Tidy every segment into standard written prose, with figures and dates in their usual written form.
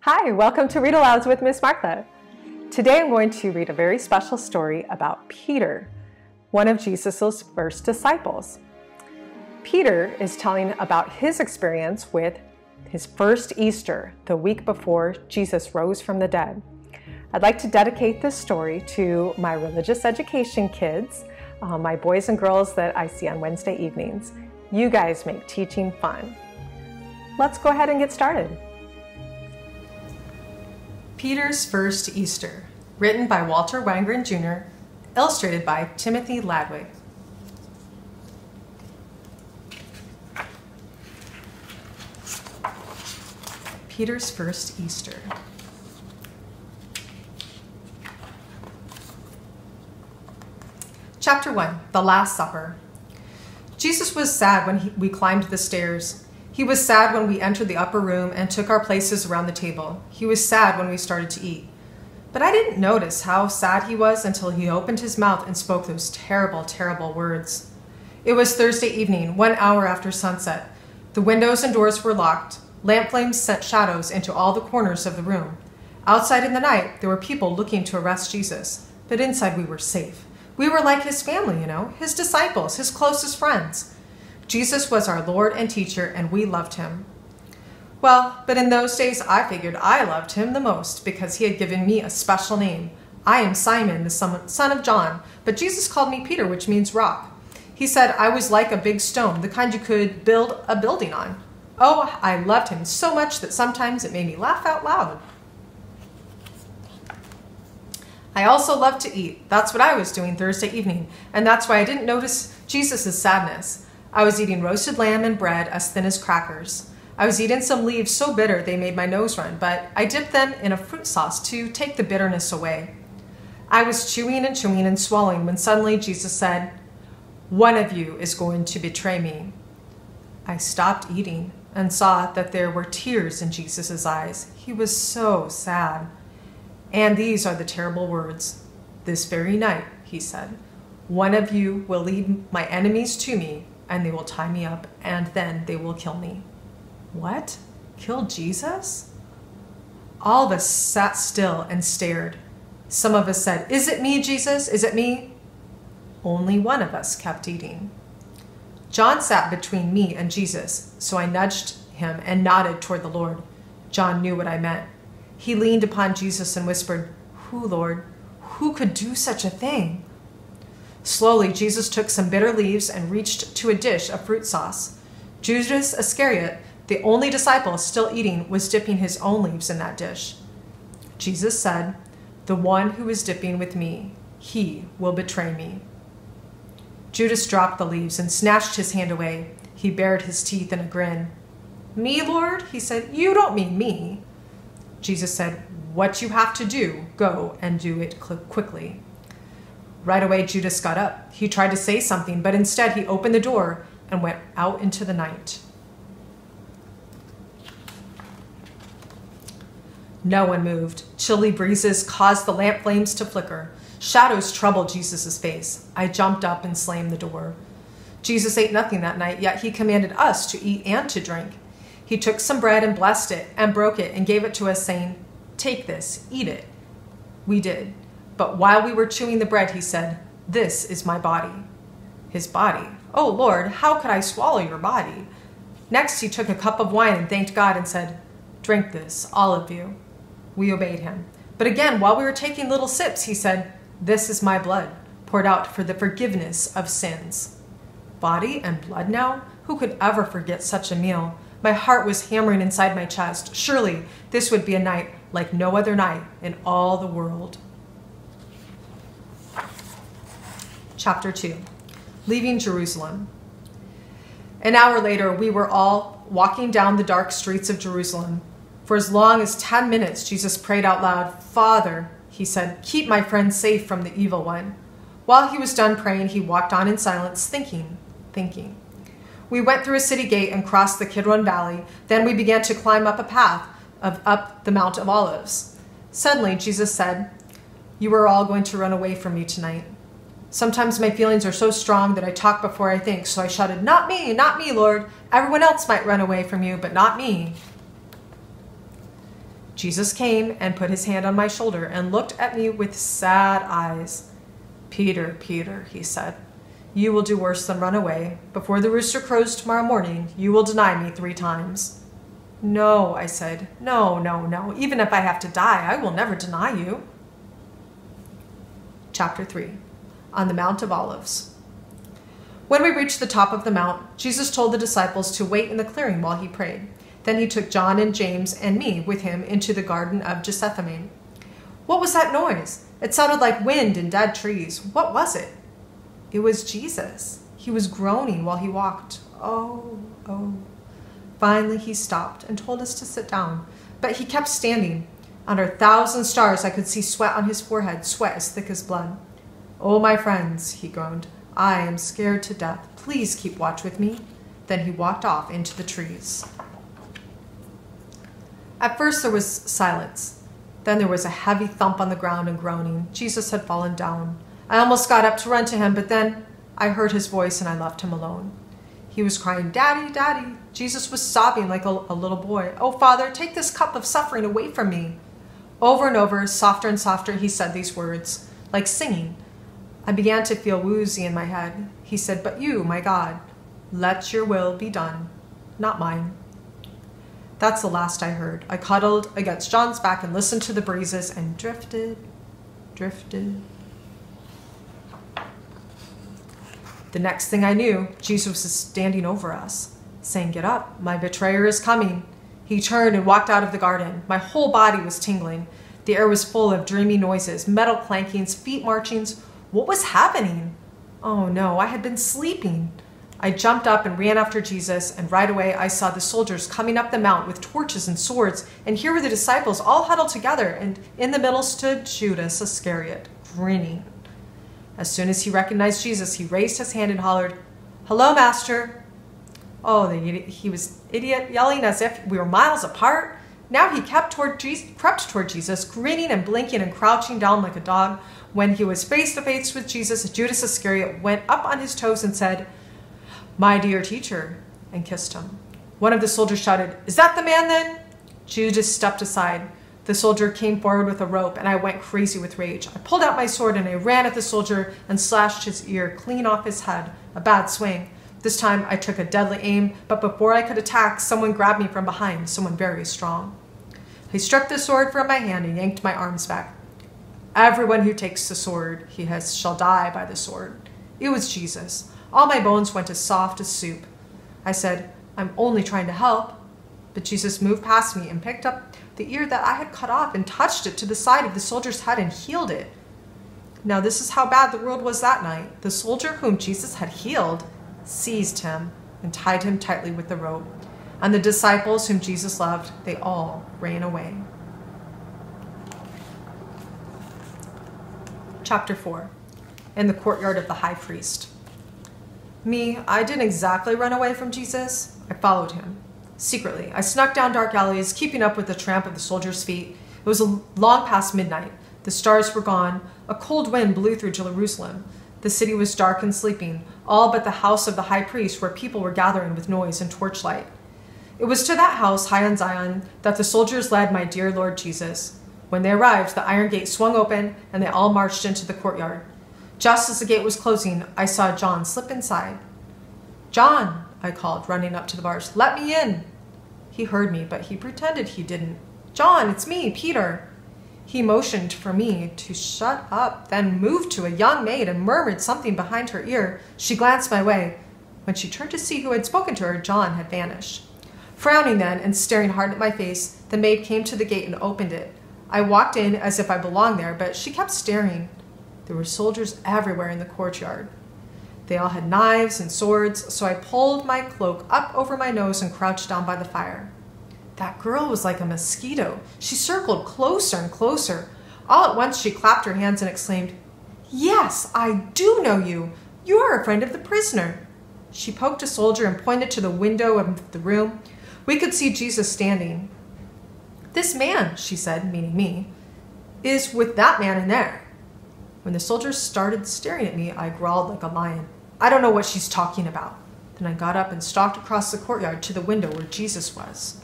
Hi, welcome to Read-Alouds with Miss Martha. Today I'm going to read a very special story about Peter, one of Jesus' first disciples. Peter is telling about his experience with his first Easter, the week before Jesus rose from the dead. I'd like to dedicate this story to my religious education kids, my boys and girls that I see on Wednesday evenings. You guys make teaching fun. Let's go ahead and get started. Peter's First Easter, written by Walter Wangerin Jr., illustrated by Timothy Ladwig. Peter's First Easter. Chapter 1, The Last Supper. Jesus was sad when we climbed the stairs. He was sad when we entered the upper room and took our places around the table. He was sad when we started to eat. But I didn't notice how sad he was until he opened his mouth and spoke those terrible, terrible words. It was Thursday evening, 1 hour after sunset. The windows and doors were locked. Lamp flames sent shadows into all the corners of the room. Outside in the night, there were people looking to arrest Jesus. But inside we were safe. We were like his family, his disciples, his closest friends. Jesus was our Lord and teacher, and we loved him. Well, but in those days I figured I loved him the most because he had given me a special name. I am Simon, the son of John, but Jesus called me Peter, which means rock. He said I was like a big stone, the kind you could build a building on. Oh, I loved him so much that sometimes it made me laugh out loud. I also loved to eat. That's what I was doing Thursday evening, and that's why I didn't notice Jesus' sadness. I was eating roasted lamb and bread as thin as crackers. I was eating some leaves so bitter they made my nose run, but I dipped them in a fruit sauce to take the bitterness away. I was chewing and swallowing when suddenly Jesus said, "One of you is going to betray me." I stopped eating and saw that there were tears in Jesus' eyes. He was so sad. And these are the terrible words. "This very night," he said, "one of you will lead my enemies to me, and they will tie me up, and then they will kill me." What? Kill Jesus? All of us sat still and stared. Some of us said, "Is it me, Jesus? Is it me?" Only one of us kept eating. John sat between me and Jesus, so I nudged him and nodded toward the Lord. John knew what I meant. He leaned upon Jesus and whispered, "Who, Lord? Who could do such a thing?" Slowly, Jesus took some bitter leaves and reached to a dish of fruit sauce. Judas Iscariot, the only disciple still eating, was dipping his own leaves in that dish. Jesus said, "The one who is dipping with me, he will betray me." Judas dropped the leaves and snatched his hand away. He bared his teeth in a grin. "Me, Lord?" he said. "You don't mean me." Jesus said, "What you have to do, go and do it quickly." Right away, Judas got up. He tried to say something, but instead he opened the door and went out into the night. No one moved. Chilly breezes caused the lamp flames to flicker. Shadows troubled Jesus' face. I jumped up and slammed the door. Jesus ate nothing that night, yet he commanded us to eat and to drink. He took some bread and blessed it and broke it and gave it to us, saying, "Take this, eat it." We did. But while we were chewing the bread, he said, "This is my body." His body? "Oh, Lord, how could I swallow your body?" Next, he took a cup of wine and thanked God and said, "Drink this, all of you." We obeyed him. But again, while we were taking little sips, he said, "This is my blood, poured out for the forgiveness of sins." Body and blood now? Who could ever forget such a meal? My heart was hammering inside my chest. Surely this would be a night like no other night in all the world. Chapter 2, Leaving Jerusalem. An hour later, we were all walking down the dark streets of Jerusalem. For as long as 10 minutes, Jesus prayed out loud, "Father," he said, "keep my friends safe from the evil one." While he was done praying, he walked on in silence, thinking. We went through a city gate and crossed the Kidron Valley. Then we began to climb up a path up the Mount of Olives. Suddenly, Jesus said, "You are all going to run away from me tonight." Sometimes my feelings are so strong that I talk before I think, so I shouted, not me, Lord. Everyone else might run away from you, but not me." Jesus came and put his hand on my shoulder and looked at me with sad eyes. "Peter, Peter," he said, "you will do worse than run away. Before the rooster crows tomorrow morning, you will deny me 3 times. "No," I said. No. Even if I have to die, I will never deny you." Chapter 3. On the Mount of Olives. When we reached the top of the mount, Jesus told the disciples to wait in the clearing while he prayed. Then he took John and James and me with him into the Garden of Gethsemane. What was that noise? It sounded like wind and dead trees. What was it? It was Jesus. He was groaning while he walked. Oh. Finally, he stopped and told us to sit down, but he kept standing. Under 1,000 stars, I could see sweat on his forehead, sweat as thick as blood. "Oh, my friends," he groaned, "I am scared to death. Please keep watch with me." Then he walked off into the trees. At first, there was silence. Then there was a heavy thump on the ground and groaning. Jesus had fallen down. I almost got up to run to him, but then I heard his voice and I left him alone. He was crying, "Daddy, Daddy." Jesus was sobbing like a little boy. "Oh, Father, take this cup of suffering away from me." Over and over, softer and softer, he said these words, like singing. I began to feel woozy in my head. He said, "But you, my God, let your will be done, not mine." That's the last I heard. I cuddled against John's back and listened to the breezes and drifted. The next thing I knew, Jesus was standing over us, saying, "Get up, my betrayer is coming." He turned and walked out of the garden. My whole body was tingling. The air was full of dreamy noises, metal clankings, feet marchings. What was happening? Oh no, I had been sleeping. I jumped up and ran after Jesus, and right away I saw the soldiers coming up the mount with torches and swords, and here were the disciples all huddled together, and in the middle stood Judas Iscariot, grinning. As soon as he recognized Jesus, he raised his hand and hollered, "Hello, Master." Oh, he was idiot, yelling as if we were miles apart. Now he crept toward Jesus, grinning and blinking and crouching down like a dog. When he was face to face with Jesus, Judas Iscariot went up on his toes and said, "My dear teacher," and kissed him. One of the soldiers shouted, "Is that the man then?" Judas stepped aside. The soldier came forward with a rope, and I went crazy with rage. I pulled out my sword, and I ran at the soldier and slashed his ear clean off his head. A bad swing. This time, I took a deadly aim, but before I could attack, someone grabbed me from behind, someone very strong. He struck the sword from my hand and yanked my arms back. "Everyone who takes the sword, shall die by the sword." It was Jesus. All my bones went as soft as soup. I said, "I'm only trying to help." But Jesus moved past me and picked up the ear that I had cut off and touched it to the side of the soldier's head and healed it. Now this is how bad the world was that night. The soldier whom Jesus had healed seized him and tied him tightly with the rope. And the disciples whom Jesus loved, they all ran away. Chapter 4. In the courtyard of the high priest. Me, I didn't exactly run away from Jesus. I followed him. Secretly, I snuck down dark alleys, keeping up with the tramp of the soldiers' feet. It was long past midnight. The stars were gone. A cold wind blew through Jerusalem. The city was dark and sleeping, all but the house of the high priest, where people were gathering with noise and torchlight. It was to that house, high on Zion, that the soldiers led my dear Lord Jesus. When they arrived, the iron gate swung open, and they all marched into the courtyard. Just as the gate was closing, I saw John slip inside. "John," I called, running up to the bars, "let me in." He heard me, but he pretended he didn't. "John, it's me, Peter." He motioned for me to shut up, then moved to a young maid and murmured something behind her ear. She glanced my way. When she turned to see who had spoken to her, John had vanished. Frowning then and staring hard at my face, the maid came to the gate and opened it. I walked in as if I belonged there, but she kept staring. There were soldiers everywhere in the courtyard. They all had knives and swords, so I pulled my cloak up over my nose and crouched down by the fire. That girl was like a mosquito. She circled closer and closer. All at once she clapped her hands and exclaimed, "Yes, I do know you. You are a friend of the prisoner." She poked a soldier and pointed to the window of the room. We could see Jesus standing. "This man," she said, meaning me, "is with that man in there." When the soldiers started staring at me, I growled like a lion. "I don't know what she's talking about." Then I got up and stalked across the courtyard to the window where Jesus was.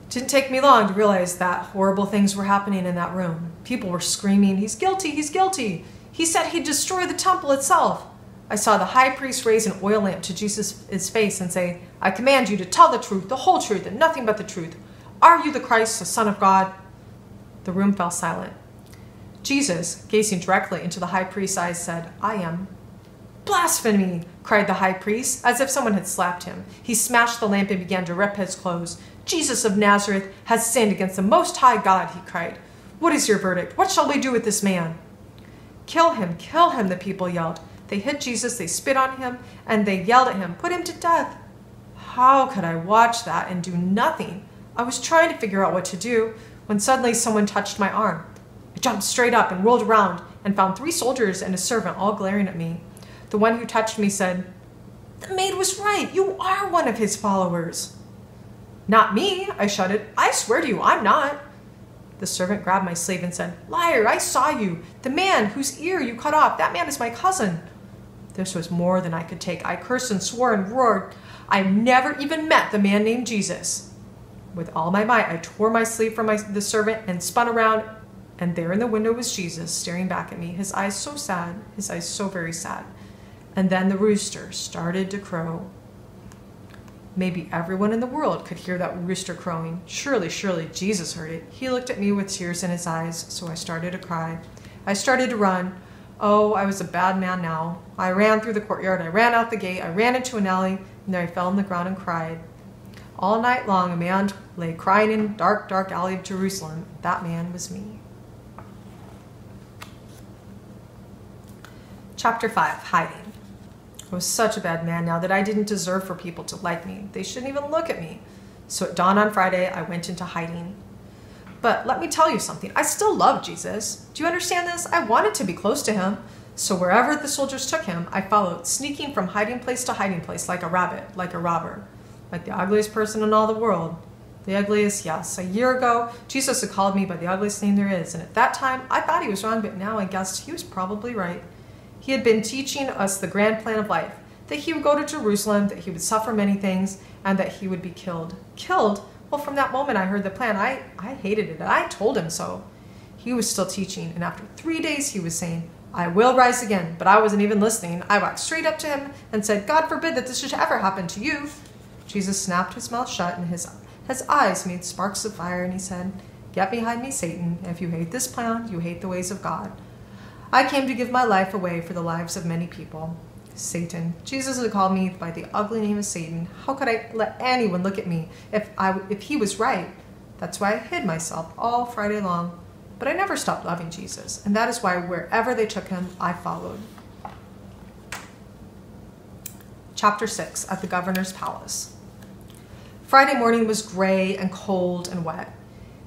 Didn't take me long to realize that horrible things were happening in that room. People were screaming, "He's guilty, he's guilty. He said he'd destroy the temple itself." I saw the high priest raise an oil lamp to Jesus' face and say, "I command you to tell the truth, the whole truth, and nothing but the truth. Are you the Christ, the Son of God?" The room fell silent. Jesus, gazing directly into the high priest's eyes, said, "I am." "Blasphemy!" cried the high priest, as if someone had slapped him. He smashed the lamp and began to rip his clothes. "Jesus of Nazareth has sinned against the Most High God," he cried. "What is your verdict? What shall we do with this man?" Kill him, the people yelled. They hit Jesus, they spit on him, and they yelled at him, "Put him to death." How could I watch that and do nothing? I was trying to figure out what to do when suddenly someone touched my arm. I jumped straight up and rolled around and found 3 soldiers and a servant all glaring at me. The one who touched me said, "The maid was right. You are one of his followers." "Not me," I shouted. "I swear to you, I'm not." The servant grabbed my sleeve and said, "Liar, I saw you. The man whose ear you cut off, that man is my cousin." This was more than I could take. I cursed and swore and roared. I never even met the man named Jesus. With all my might, I tore my sleeve from the servant and spun around, and there in the window was Jesus staring back at me, his eyes so sad, his eyes so very sad. And then the rooster started to crow. Maybe everyone in the world could hear that rooster crowing. Surely Jesus heard it. He looked at me with tears in his eyes, so I started to cry. I started to run. Oh, I was a bad man now. I ran through the courtyard, I ran out the gate, I ran into an alley, and there I fell on the ground and cried. All night long, a man lay crying in a dark, dark alley of Jerusalem. That man was me. Chapter 5, Hiding. I was such a bad man now that I didn't deserve for people to like me. They shouldn't even look at me. So at dawn on Friday, I went into hiding. But let me tell you something. I still love Jesus. Do you understand this? I wanted to be close to him. So wherever the soldiers took him, I followed, sneaking from hiding place to hiding place like a rabbit, like a robber, like the ugliest person in all the world. The ugliest, yes. A year ago, Jesus had called me by the ugliest name there is. And at that time, I thought he was wrong, but now I guessed he was probably right. He had been teaching us the grand plan of life, that he would go to Jerusalem, that he would suffer many things, and that he would be killed. Killed? Well, from that moment I heard the plan. I hated it, and I told him so. He was still teaching, and after 3 days he was saying, "I will rise again," but I wasn't even listening. I walked straight up to him and said, "God forbid that this should ever happen to you." Jesus snapped his mouth shut, and his eyes made sparks of fire, and he said, "Get behind me, Satan. If you hate this plan, you hate the ways of God. I came to give my life away for the lives of many people." Satan. Jesus had called me by the ugly name of Satan. How could I let anyone look at me if he was right? That's why I hid myself all Friday long. But I never stopped loving Jesus, and that is why wherever they took him, I followed. Chapter 6, at the governor's palace. Friday morning was gray and cold and wet.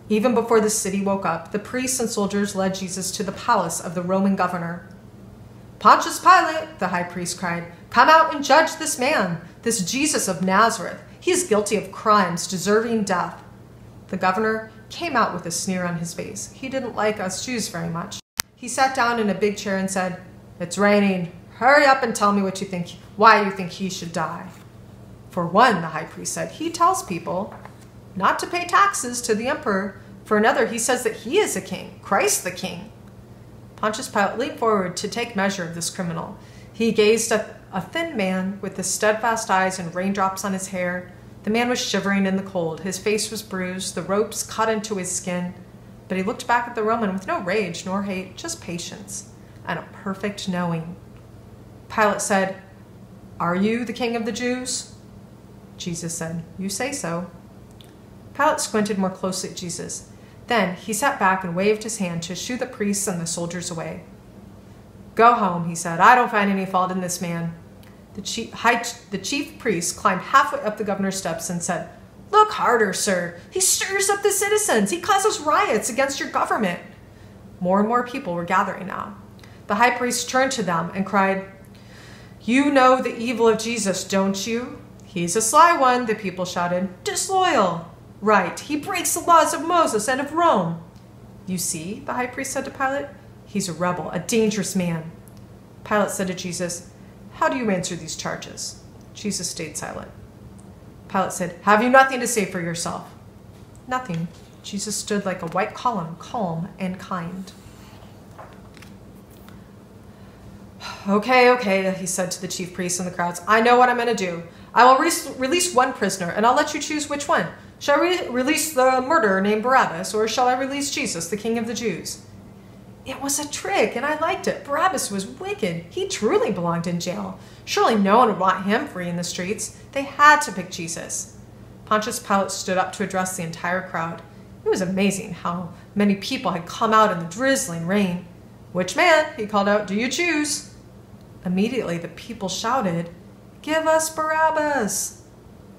Even before the city woke up, the priests and soldiers led Jesus to the palace of the Roman governor. "Pontius Pilate," the high priest cried, "come out and judge this man, this Jesus of Nazareth. He is guilty of crimes deserving death." The governor came out with a sneer on his face. He didn't like us Jews very much. He sat down in a big chair and said, "It's raining. Hurry up and tell me why you think he should die." For one, the high priest said, he tells people not to pay taxes to the emperor. For another, he says that he is a king, Christ the king. Pontius Pilate leaned forward to take measure of this criminal. He gazed at a thin man with the steadfast eyes and raindrops on his hair. The man was shivering in the cold. His face was bruised, the ropes cut into his skin. But he looked back at the Roman with no rage nor hate, just patience and a perfect knowing. Pilate said, "Are you the king of the Jews?" Jesus said, "You say so." Pilate squinted more closely at Jesus. Then he sat back and waved his hand to shoo the priests and the soldiers away. "Go home," he said. "I don't find any fault in this man." The chief priest climbed halfway up the governor's steps and said, "Look harder, sir. He stirs up the citizens. He causes riots against your government." More and more people were gathering now. The high priest turned to them and cried, "You know the evil of Jesus, don't you?" "He's a sly one," the people shouted. "Disloyal." "Right. He breaks the laws of Moses and of Rome." "You see," the high priest said to Pilate, "he's a rebel, a dangerous man." Pilate said to Jesus, "How do you answer these charges?" Jesus stayed silent. Pilate said, "Have you nothing to say for yourself?" Nothing. Jesus stood like a white column, calm and kind. Okay, he said to the chief priests and the crowds. I know what I'm going to do. I will release one prisoner, and I'll let you choose which one. Shall I release the murderer named Barabbas, or shall I release Jesus, the King of the Jews? It was a trick, and I liked it. Barabbas was wicked. He truly belonged in jail. Surely no one would want him free in the streets. They had to pick Jesus. Pontius Pilate stood up to address the entire crowd. It was amazing how many people had come out in the drizzling rain. Which man, he called out, do you choose? Immediately the people shouted, Give us Barabbas!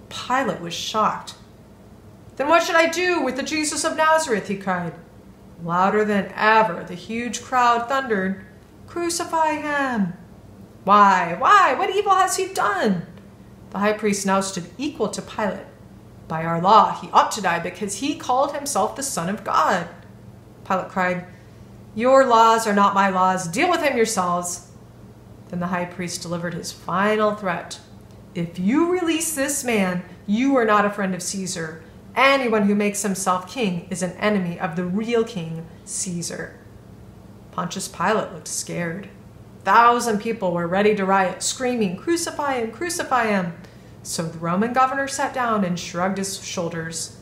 Pilate was shocked. Then what should I do with the Jesus of Nazareth? He cried. Louder than ever, the huge crowd thundered, Crucify him! Why? What evil has he done? The high priest now stood equal to Pilate. By our law, he ought to die because he called himself the Son of God. Pilate cried, Your laws are not my laws. Deal with him yourselves. Then the high priest delivered his final threat. If you release this man, you are not a friend of Caesar. Anyone who makes himself king is an enemy of the real king, Caesar. Pontius Pilate looked scared. 1,000 people were ready to riot, screaming, Crucify him, crucify him. So the Roman governor sat down and shrugged his shoulders.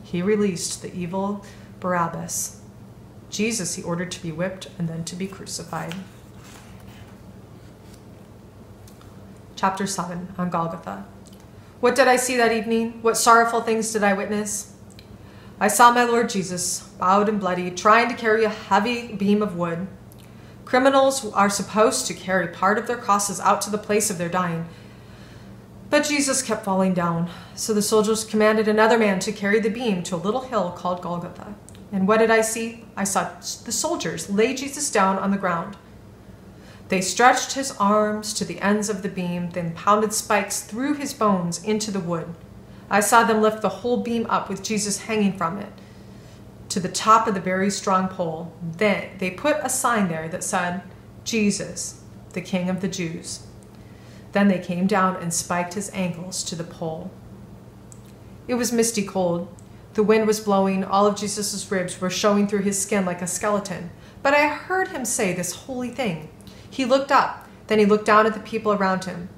He released the evil Barabbas. Jesus he ordered to be whipped and then to be crucified. Chapter 7, on Golgotha. What did I see that evening? What sorrowful things did I witness? I saw my Lord Jesus, bowed and bloody, trying to carry a heavy beam of wood. Criminals are supposed to carry part of their crosses out to the place of their dying. But Jesus kept falling down. So the soldiers commanded another man to carry the beam to a little hill called Golgotha. And what did I see? I saw the soldiers lay Jesus down on the ground. They stretched his arms to the ends of the beam, then pounded spikes through his bones into the wood. I saw them lift the whole beam up with Jesus hanging from it to the top of the very strong pole. Then they put a sign there that said, Jesus, the King of the Jews. Then they came down and spiked his ankles to the pole. It was misty cold. The wind was blowing. All of Jesus' ribs were showing through his skin like a skeleton. But I heard him say this holy thing. He looked up. Then he looked down at the people around him.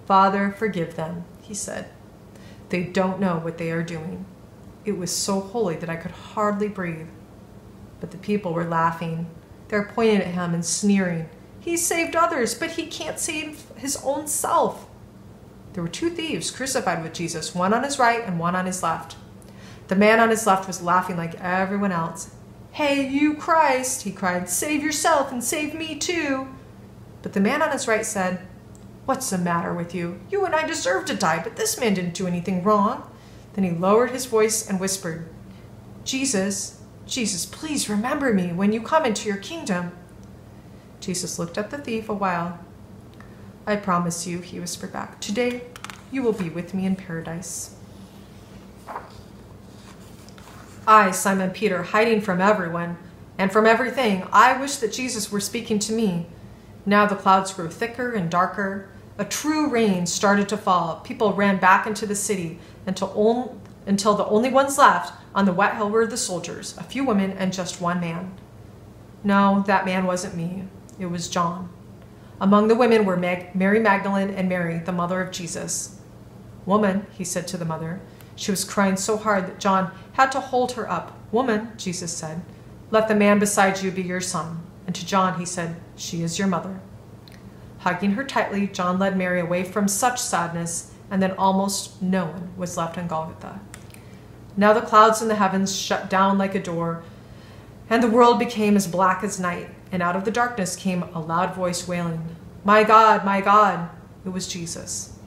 Father, forgive them, he said. They don't know what they are doing. It was so holy that I could hardly breathe. But the people were laughing. They were pointing at him and sneering. He saved others, but he can't save his own self. There were 2 thieves crucified with Jesus, one on his right and one on his left. The man on his left was laughing like everyone else. Hey, you Christ, he cried, save yourself and save me too. But the man on his right said, What's the matter with you? You and I deserve to die, but this man didn't do anything wrong. Then he lowered his voice and whispered, Jesus, please remember me when you come into your kingdom. Jesus looked at the thief a while. I promise you, he whispered back, today you will be with me in paradise. I, Simon Peter, hiding from everyone and from everything, I wished that Jesus were speaking to me. Now the clouds grew thicker and darker. A true rain started to fall. People ran back into the city until the only ones left on the wet hill were the soldiers, a few women, and just one man. No, that man wasn't me. It was John. Among the women were Mary Magdalene and Mary, the mother of Jesus. Woman, he said to the mother. She was crying so hard that John had to hold her up. Woman, Jesus said, let the man beside you be your son. And to John he said, she is your mother. Hugging her tightly, John led Mary away from such sadness, and then almost no one was left on Golgotha. Now the clouds in the heavens shut down like a door, and the world became as black as night, and out of the darkness came a loud voice wailing, my God, it was Jesus.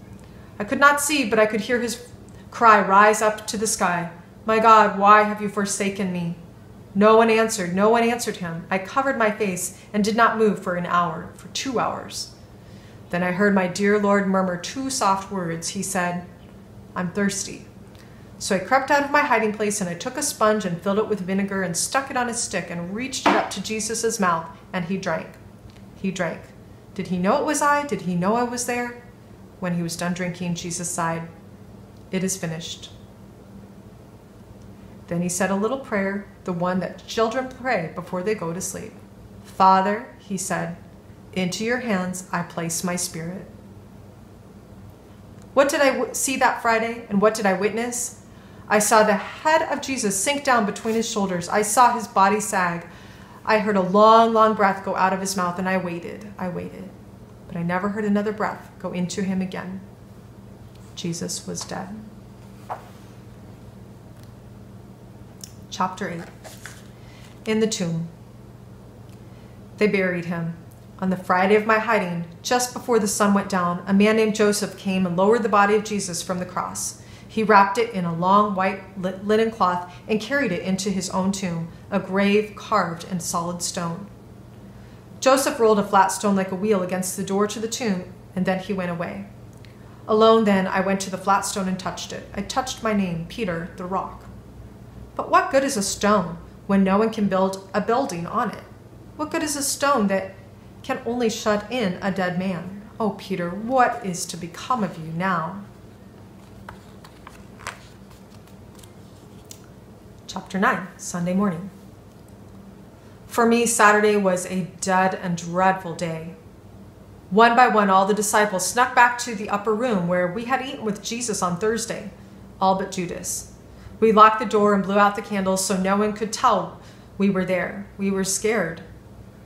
I could not see, but I could hear his cry rise up to the sky, my God, why have you forsaken me? No one answered him. I covered my face and did not move for 2 hours. Then I heard my dear Lord murmur 2 soft words. He said, I'm thirsty. So I crept out of my hiding place and I took a sponge and filled it with vinegar and stuck it on a stick and reached it up to Jesus' mouth, and he drank. He drank. Did he know it was I? Did he know I was there? When he was done drinking, Jesus sighed, It is finished. Then he said a little prayer, the one that children pray before they go to sleep. Father, he said, into your hands I place my spirit. What did I see that Friday, and what did I witness? I saw the head of Jesus sink down between his shoulders. I saw his body sag. I heard a long, long breath go out of his mouth, and I waited. But I never heard another breath go into him again. Jesus was dead. Chapter 8. In the tomb. They buried him. On the Friday of my hiding, just before the sun went down, a man named Joseph came and lowered the body of Jesus from the cross. He wrapped it in a long white linen cloth and carried it into his own tomb, a grave carved in solid stone. Joseph rolled a flat stone like a wheel against the door to the tomb, and then he went away. Alone then, I went to the flat stone and touched it. I touched my name, Peter, the rock. But what good is a stone when no one can build a building on it? What good is a stone that can only shut in a dead man? Oh, Peter, what is to become of you now? Chapter 9, Sunday morning. For me, Saturday was a dead and dreadful day. One by one, all the disciples snuck back to the upper room where we had eaten with Jesus on Thursday, all but Judas. We locked the door and blew out the candles so no one could tell we were there. We were scared.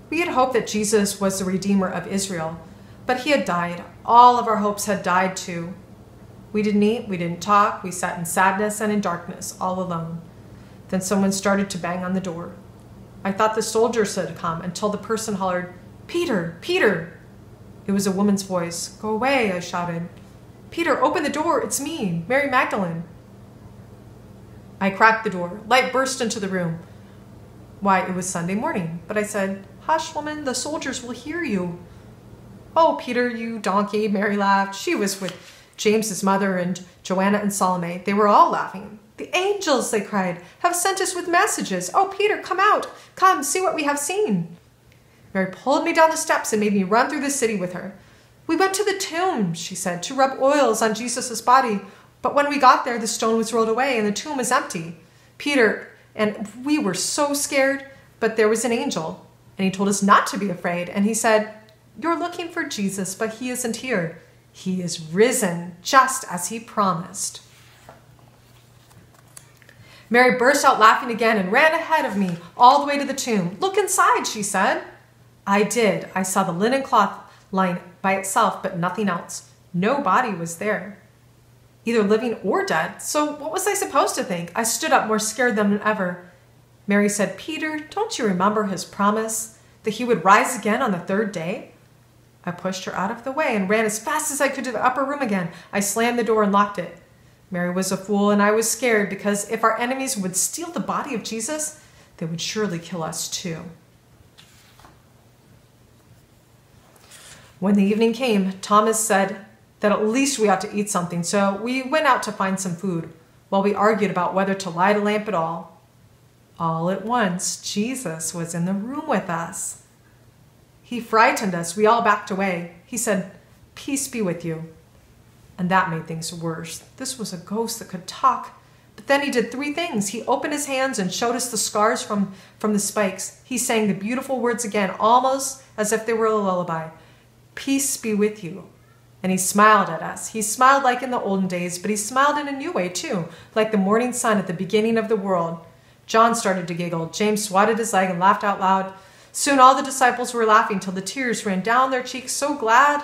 We had hoped that Jesus was the Redeemer of Israel, but he had died. All of our hopes had died too. We didn't eat, we didn't talk, we sat in sadness and in darkness, all alone. Then someone started to bang on the door. I thought the soldiers had come until the person hollered, "Peter, Peter!" It was a woman's voice. "Go away," I shouted. "Peter, open the door, it's me, Mary Magdalene." I cracked the door. Light burst into the room. Why, it was Sunday morning, but I said, "Hush, woman, the soldiers will hear you." "Oh, Peter, you donkey," Mary laughed. She was with James's mother and Joanna and Salome. They were all laughing. "The angels," they cried, "have sent us with messages. Oh, Peter, come out. Come, see what we have seen." Mary pulled me down the steps and made me run through the city with her. "We went to the tomb," she said, "to rub oils on Jesus' body. But when we got there, the stone was rolled away and the tomb was empty. Peter and we were so scared, but there was an angel, and he told us not to be afraid. And he said, 'You're looking for Jesus, but he isn't here. He is risen, just as he promised.'" Mary burst out laughing again and ran ahead of me all the way to the tomb. "Look inside," she said. I did. I saw the linen cloth lying by itself, but nothing else. No body was there, either living or dead. So what was I supposed to think? I stood up more scared than ever. Mary said, "Peter, don't you remember his promise that he would rise again on the third day?" I pushed her out of the way and ran as fast as I could to the upper room again. I slammed the door and locked it. Mary was a fool, and I was scared because if our enemies would steal the body of Jesus, they would surely kill us too. When the evening came, Thomas said that at least we ought to eat something, so we went out to find some food while we argued about whether to light a lamp at all. All at once, Jesus was in the room with us. He frightened us. We all backed away. He said, "Peace be with you." And that made things worse. This was a ghost that could talk. But then he did three things. He opened his hands and showed us the scars from the spikes. He sang the beautiful words again, almost as if they were a lullaby. "Peace be with you." And he smiled at us. He smiled like in the olden days, but he smiled in a new way too, like the morning sun at the beginning of the world. John started to giggle. James swatted his leg and laughed out loud. Soon all the disciples were laughing till the tears ran down their cheeks. So glad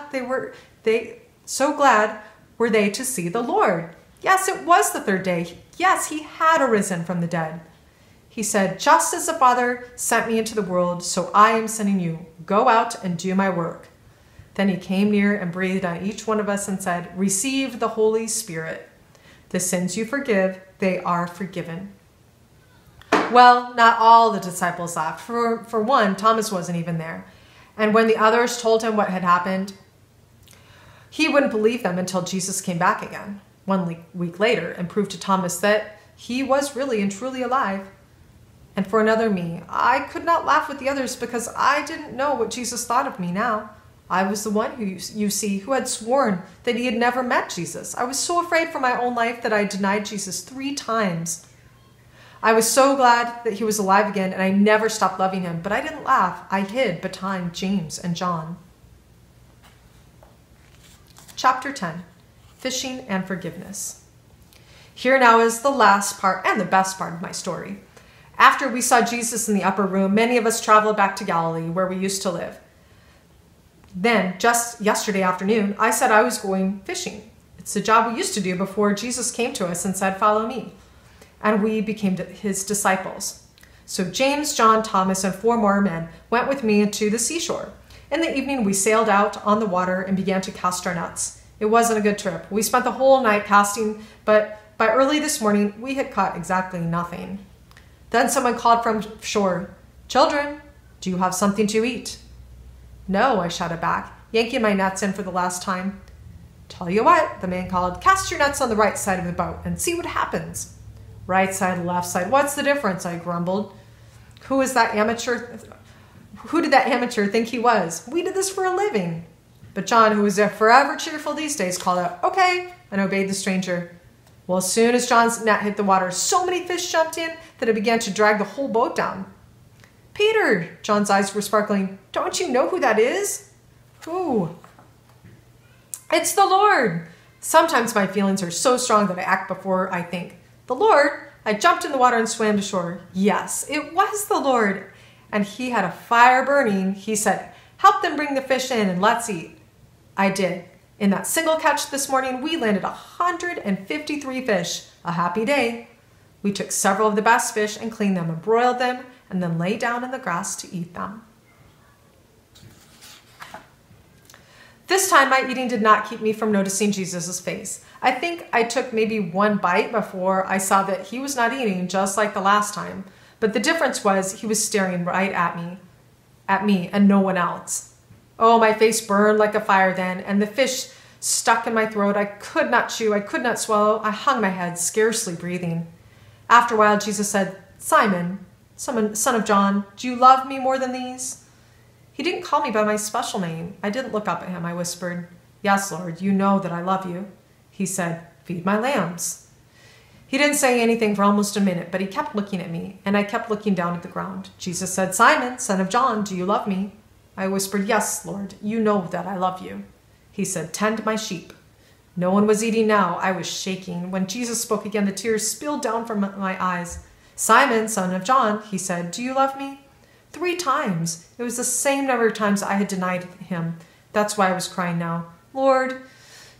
were they to see the Lord. Yes, it was the third day. Yes, he had arisen from the dead. He said, "Just as the Father sent me into the world, so I am sending you. Go out and do my work." Then he came near and breathed on each one of us and said, "Receive the Holy Spirit. The sins you forgive, they are forgiven." Well, not all the disciples laughed. For one, Thomas wasn't even there. And when the others told him what had happened, he wouldn't believe them until Jesus came back again 1 week later and proved to Thomas that he was really and truly alive. And for another, me, I could not laugh with the others because I didn't know what Jesus thought of me now. I was the one who had sworn that he had never met Jesus. I was so afraid for my own life that I denied Jesus 3 times. I was so glad that he was alive again, and I never stopped loving him. But I didn't laugh. I hid behind James and John. Chapter 10, Fishing and Forgiveness. Here now is the last part and the best part of my story. After we saw Jesus in the upper room, many of us traveled back to Galilee, where we used to live. Then, just yesterday afternoon, I said I was going fishing. It's the job we used to do before Jesus came to us and said, "Follow me." And we became his disciples. So James, John, Thomas, and 4 more men went with me to the seashore. In the evening, we sailed out on the water and began to cast our nets. It wasn't a good trip. We spent the whole night casting, but by early this morning, we had caught exactly nothing. Then someone called from shore, "Children, do you have something to eat?" "No," I shouted back, yanking my nets in for the last time. "Tell you what," the man called, "cast your nets on the right side of the boat and see what happens." "Right side, left side, what's the difference?" I grumbled. Who did that amateur think he was? We did this for a living. But John, who was forever cheerful these days, called out, "Okay," and obeyed the stranger. Well, as soon as John's net hit the water, so many fish jumped in that it began to drag the whole boat down. "Peter," John's eyes were sparkling, "don't you know who that is?" "Who?" "It's the Lord." Sometimes my feelings are so strong that I act before I think. The Lord? I jumped in the water and swam to shore. Yes, it was the Lord. And he had a fire burning. He said, "Help them bring the fish in and let's eat." I did. In that single catch this morning, we landed 153 fish. A happy day. We took several of the best fish and cleaned them and broiled them and then lay down in the grass to eat them. This time, my eating did not keep me from noticing Jesus' face. I think I took maybe one bite before I saw that he was not eating, just like the last time. But the difference was he was staring right at me and no one else. Oh, my face burned like a fire then, and the fish stuck in my throat. I could not chew, I could not swallow. I hung my head, scarcely breathing. After a while, Jesus said, "Simon, son of John, do you love me more than these?" He didn't call me by my special name. I didn't look up at him. I whispered, "Yes, Lord, you know that I love you." He said, "Feed my lambs." He didn't say anything for almost a minute, but he kept looking at me, and I kept looking down at the ground. Jesus said, "Simon, son of John, do you love me?" I whispered, "Yes, Lord, you know that I love you." He said, "Tend my sheep." No one was eating now. I was shaking. When Jesus spoke again, the tears spilled down from my eyes. "Simon, son of John," he said, "do you love me?" 3 times. It was the same number of times I had denied him. That's why I was crying now. "Lord,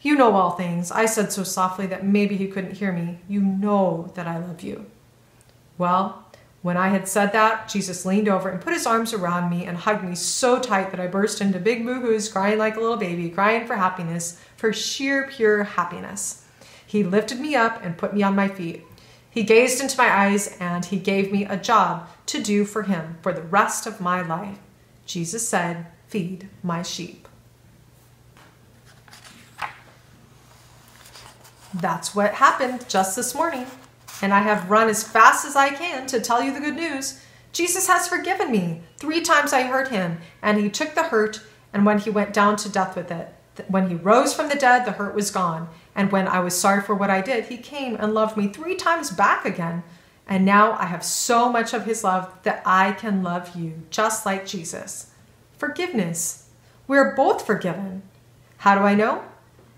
you know all things." I said so softly that maybe he couldn't hear me. "You know that I love you." Well, when I had said that, Jesus leaned over and put his arms around me and hugged me so tight that I burst into big boo-hoos, crying like a little baby, crying for happiness, for sheer, pure happiness. He lifted me up and put me on my feet. He gazed into my eyes and he gave me a job to do for him for the rest of my life. Jesus said, "Feed my sheep." That's what happened just this morning. And I have run as fast as I can to tell you the good news. Jesus has forgiven me. 3 times I hurt him, and he took the hurt, and when he went down to death with it. When he rose from the dead, the hurt was gone. And when I was sorry for what I did, he came and loved me 3 times back again. And now I have so much of his love that I can love you, just like Jesus. Forgiveness. We're both forgiven. How do I know?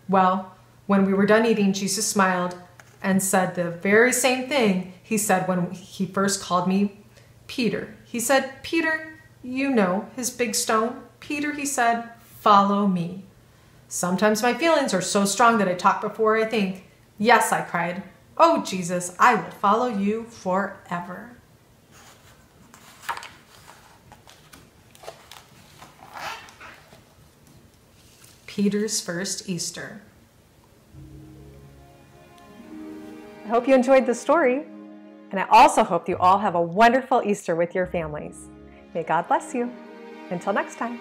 Well, when we were done eating, Jesus smiled and said the very same thing he said when he first called me Peter. He said, "Peter, you know, his big stone. Peter," he said, "follow me." Sometimes my feelings are so strong that I talk before I think. "Yes," I cried. "Oh, Jesus, I will follow you forever." Peter's first Easter. I hope you enjoyed the story, and I also hope you all have a wonderful Easter with your families. May God bless you. Until next time.